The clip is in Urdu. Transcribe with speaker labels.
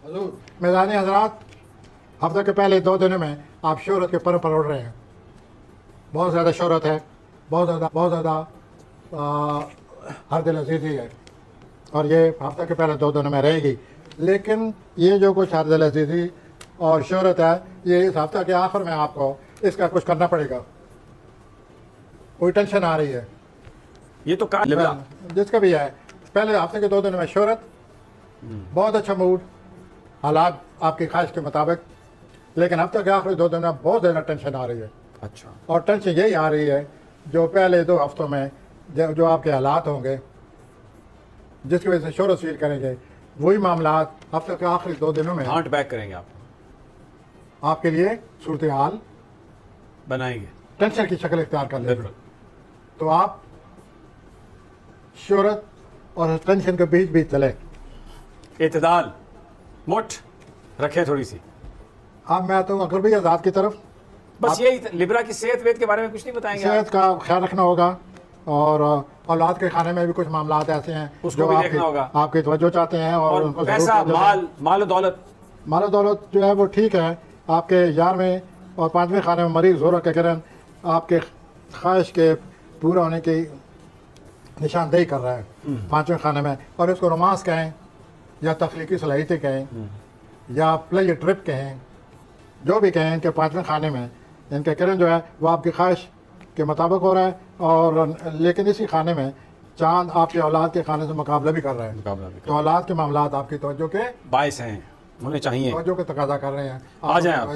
Speaker 1: حضور میدانی حضرات، ہفتہ کے پہلے 2 دنوں میں آپ شہرت کے پر اڑ رہے ہیں. بہت زیادہ شہرت ہے، بہت زیادہ ہر دل عزیزی ہے، اور یہ ہفتہ کے پہلے 2 دنوں میں رہے گی. لیکن یہ جو کچھ ہر دل عزیزی اور شہرت ہے، یہ اس ہفتہ کے آخر میں آپ کو اس کا کچھ کرنا پڑے گا. کوئی ٹینشن آ رہی ہے
Speaker 2: یہ تو کہا
Speaker 1: جس کا بھی ہے. پہلے ہفتے کے 2 دنوں میں شہرت، بہت اچھا موڈ، حالات آپ کی خواہش کے مطابق. لیکن ہفتے کے آخری 2 دنوں میں بہت زیادہ ٹینشن آ رہی ہے.
Speaker 2: اچھا،
Speaker 1: اور ٹینشن یہی آ رہی ہے جو پہلے 2 ہفتوں میں جو آپ کے حالات ہوں گے جس کی وجہ سے شہرت فیل کریں گے، وہی معاملات ہفتے کے آخری 2 دنوں میں
Speaker 2: ہارٹ بیک کریں گے،
Speaker 1: آپ کے لیے صورتحال
Speaker 2: بنائیں گے.
Speaker 1: ٹینشن کی شکل اختیار کر لیں گے. تو آپ شہرت اور ٹینشن کے بیچ چلیں.
Speaker 2: اعتدال، مٹھ رکھیں تھوڑی سی.
Speaker 1: اب میں تو اگر بھی آزاد کی طرف
Speaker 2: بس یہی لبرا کی صحت ویت کے بارے میں کچھ نہیں بتائیں گے؟
Speaker 1: صحت کا خیال رکھنا ہوگا، اور اولاد کے کھانے میں بھی کچھ معاملات ایسے ہیں
Speaker 2: اس کو
Speaker 1: جو
Speaker 2: بھی
Speaker 1: آپ
Speaker 2: دیکھنا ہوگا.
Speaker 1: آپ کی توجہ چاہتے ہیں، اور ان کو ضرور
Speaker 2: پیسہ، مال و دولت.
Speaker 1: مال و دولت جو ہے وہ ٹھیک ہے. آپ کے 11ویں اور 5ویں خانے میں مریض زورہ کے گرن آپ کے خواہش کے پورا ہونے کی نشاندہی کر رہا ہے 5ویں خانے میں. اور اس کو رومانس کہیں یا تخلیقی صلاحیتیں کہیں یا پلے ٹرپ کہیں، جو بھی کہیں، ان کے 5ویں خانے میں ان کے کرن جو ہے وہ آپ کی خواہش کے مطابق ہو رہا ہے. اور لیکن اسی خانے میں چاند آپ کے اولاد کے خانے سے مقابلہ بھی کر رہا ہے. تو اولاد کے معاملات آپ کی توجہ کے
Speaker 2: باعث ہیں، ہونے چاہیے.
Speaker 1: توجہ کے تقاضا کر رہے ہیں.
Speaker 2: آ جائیں آپ.